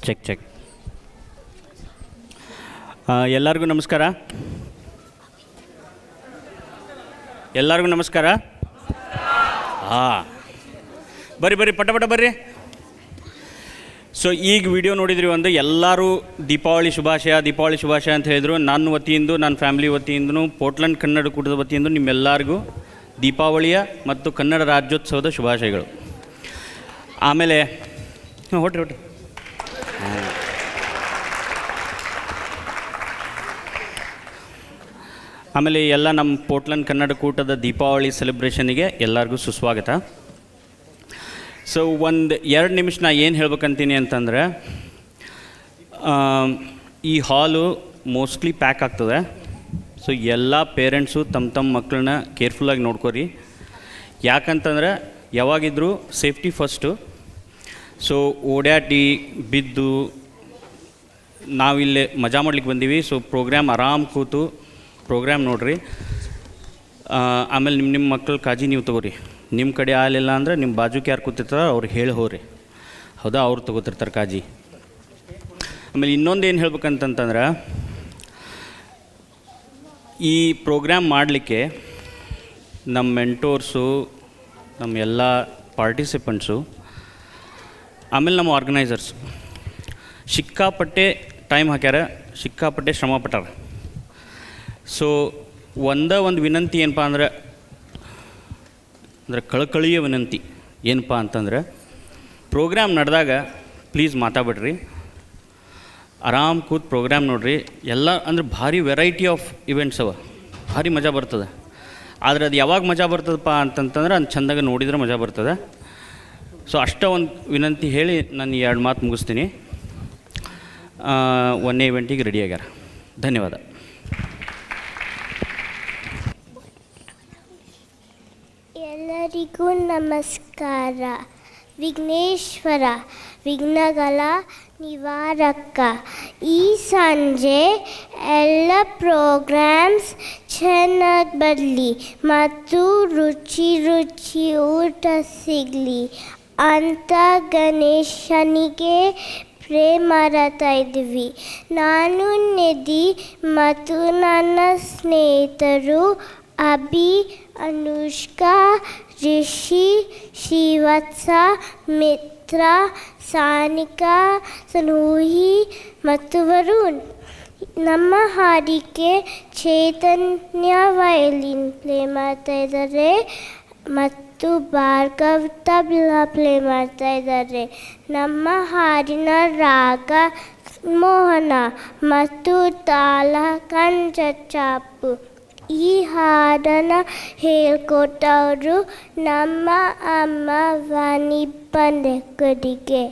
Check check. ಎಲ್ಲರಿಗೂ ನಮಸ್ಕಾರ. ಎಲ್ಲರಿಗೂ ನಮಸ್ಕಾರ. ಬರ್ರಿ ಬರ್ರಿ ಪಟ ಪಟ ಬರ್ರಿ. ಸೊ ಈಗ ವಿಡಿಯೋ ನೋಡಿದ್ರಿ, ಒಂದು ಎಲ್ಲರೂ ದೀಪಾವಳಿ ಶುಭಾಶಯ ಅಂತ ಹೇಳಿದರು. ನನ್ನ ವತಿಯಿಂದ, ನನ್ನ ಫ್ಯಾಮಿಲಿ ವತಿಯಿಂದನೂ, ಪೋರ್ಟ್ಲ್ಯಾಂಡ್ ಕನ್ನಡ ಕೂಟದ ವತಿಯಿಂದ ನಿಮ್ಮೆಲ್ಲರಿಗೂ ದೀಪಾವಳಿಯ ಮತ್ತು ಕನ್ನಡ ರಾಜ್ಯೋತ್ಸವದ ಶುಭಾಶಯಗಳು. ಆಮೇಲೆ ಹೊಟ್ರಿ ಆಮೇಲೆ ಎಲ್ಲ ನಮ್ಮ ಪೋರ್ಟ್ಲ್ಯಾಂಡ್ ಕನ್ನಡ ಕೂಟದ ದೀಪಾವಳಿ ಸೆಲೆಬ್ರೇಷನಿಗೆ ಎಲ್ಲರಿಗೂ ಸುಸ್ವಾಗತ. ಸೊ ಒಂದು 2 ನಿಮಿಷ ನಾ ಏನು ಹೇಳ್ಬೇಕಂತೀನಿ ಅಂತಂದರೆ, ಈ ಹಾಲು ಮೋಸ್ಟ್ಲಿ ಪ್ಯಾಕ್ ಆಗ್ತದೆ. ಸೊ ಎಲ್ಲ ಪೇರೆಂಟ್ಸು ತಮ್ಮ ಮಕ್ಕಳನ್ನ ಕೇರ್ಫುಲ್ಲಾಗಿ ನೋಡ್ಕೊರಿ. ಯಾಕಂತಂದರೆ ಯಾವಾಗಿದ್ದರೂ ಸೇಫ್ಟಿ ಫಸ್ಟು. ಸೊ ಓಡಾಟಿ ಬಿದ್ದು ನಾವಿಲ್ಲೇ ಮಜಾ ಮಾಡ್ಲಿಕ್ಕೆ ಬಂದೀವಿ. ಸೊ ಪ್ರೋಗ್ರಾಮ್ ಆರಾಮ್ ಕೂತು ಪ್ರೋಗ್ರಾಮ್ ನೋಡಿರಿ. ಆಮೇಲೆ ನಿಮ್ಮ ಮಕ್ಕಳ ಕಾಳಜಿ ನೀವು ತೊಗೋರಿ. ನಿಮ್ಮ ಕಡೆ ಆಗಲಿಲ್ಲ ಅಂದರೆ ನಿಮ್ಮ ಬಾಜುಕ್ಕೆ ಯಾರು ಕೂತಿರ್ತಾರೋ ಅವ್ರಿಗೆ ಹೇಳಿ ಹೋಗ್ರಿ. ಹೌದಾ, ಅವ್ರು ತೊಗೋತಿರ್ತಾರೆ ಕಾಳಜಿ. ಆಮೇಲೆ ಇನ್ನೊಂದು ಏನು ಹೇಳ್ಬೇಕಂತಂದ್ರೆ, ಈ ಪ್ರೋಗ್ರಾಮ್ ಮಾಡಲಿಕ್ಕೆ ನಮ್ಮ ಮೆಂಟೋರ್ಸು, ನಮ್ಮ ಎಲ್ಲ ಪಾರ್ಟಿಸಿಪೆಂಟ್ಸು, ಆಮೇಲೆ ನಮ್ಮ ಆರ್ಗನೈಸರ್ಸು ಸಿಕ್ಕಾಪಟ್ಟೆ ಟೈಮ್ ಹಾಕ್ಯಾರ, ಸಿಕ್ಕಾಪಟ್ಟೆ ಶ್ರಮ ಪಟ್ಟಾರ. ಸೊ ಒಂದು ವಿನಂತಿ ಏನಪ್ಪ ಅಂದರೆ ಕಳಕಳಿಯ ವಿನಂತಿ ಏನಪ್ಪ ಅಂತಂದರೆ, ಪ್ರೋಗ್ರಾಮ್ ನಡೆದಾಗ ಪ್ಲೀಸ್ ಮಾತಾಡ್ಬೇಡ್ರಿ, ಆರಾಮ್ ಕೂತ್ ಪ್ರೋಗ್ರಾಮ್ ನೋಡಿರಿ. ಎಲ್ಲ ಅಂದ್ರೆ ಭಾರಿ ವೆರೈಟಿ ಆಫ್ ಇವೆಂಟ್ಸ್ ಅವ, ಭಾರಿ ಮಜಾ ಬರ್ತದೆ. ಆದರೆ ಅದು ಯಾವಾಗ ಮಜಾ ಬರ್ತದಪ್ಪ ಅಂತಂತಂದ್ರೆ ಅದು ಚೆಂದಾಗ ನೋಡಿದ್ರೆ ಮಜಾ ಬರ್ತದೆ. ಸೊ ಅಷ್ಟೇ ಒಂದು ವಿನಂತಿ ಹೇಳಿ ನಾನು 2 ಮಾತು ಮುಗಿಸ್ತೀನಿ. ಒಂದೇ ಇವೆಂಟಿಗೆ ರೆಡಿ ಆಗ್ಯಾರ. ಧನ್ಯವಾದ. ಎಲ್ಲರಿಗೂ ನಮಸ್ಕಾರ. ವಿಘ್ನೇಶ್ವರ ವಿಘ್ನಗಳ ನಿವಾರಕ. ಈ ಸಂಜೆ ಎಲ್ಲ ಪ್ರೋಗ್ರಾಮ್ಸ್ ಚೆನ್ನಾಗಿ ಬರಲಿ ಮತ್ತು ರುಚಿ ಊಟ ಸಿಗಲಿ ಅಂತ ಗಣೇಶನಿಗೆ ಪ್ರೇ ಮಾಡ್ತಾ ಇದ್ವಿ. ನಾನು ನಿಧಿ ಮತ್ತು ನನ್ನ ಸ್ನೇಹಿತರು ಅಭಿ, ಅನುಷ್ಕಾ, ರಿಷಿ, ಶ್ರೀವತ್ಸ, ಮಿತ್ರ, ಸಾನಿಕಾ, ಸನೂಹಿ ಮತ್ತು ವರುಣ್. ನಮ್ಮ ಹಾಡಿಗೆ ಚೈತನ್ಯ ವಯಲಿನ್ ಪ್ಲೇ ಮಾಡ್ತಾ ಇದ್ದಾರೆ ಮತ್ತು ಭಾರ್ಗವ್ ತಬಲಾ ಪ್ಲೇ ಮಾಡ್ತಾ ಇದ್ದಾರೆ. ನಮ್ಮ ಹಾಡಿನ ರಾಗ ಮೋಹನ ಮತ್ತು ತಾಳ ಕಂಚಚಾಪು. ಈ ಹಾಡನ್ನು ಹೇಳ್ಕೊಟ್ಟವರು ನಮ್ಮ ಅಮ್ಮ ವಾಣಿ ಬಂಡೆಕುಡಿಗೆ.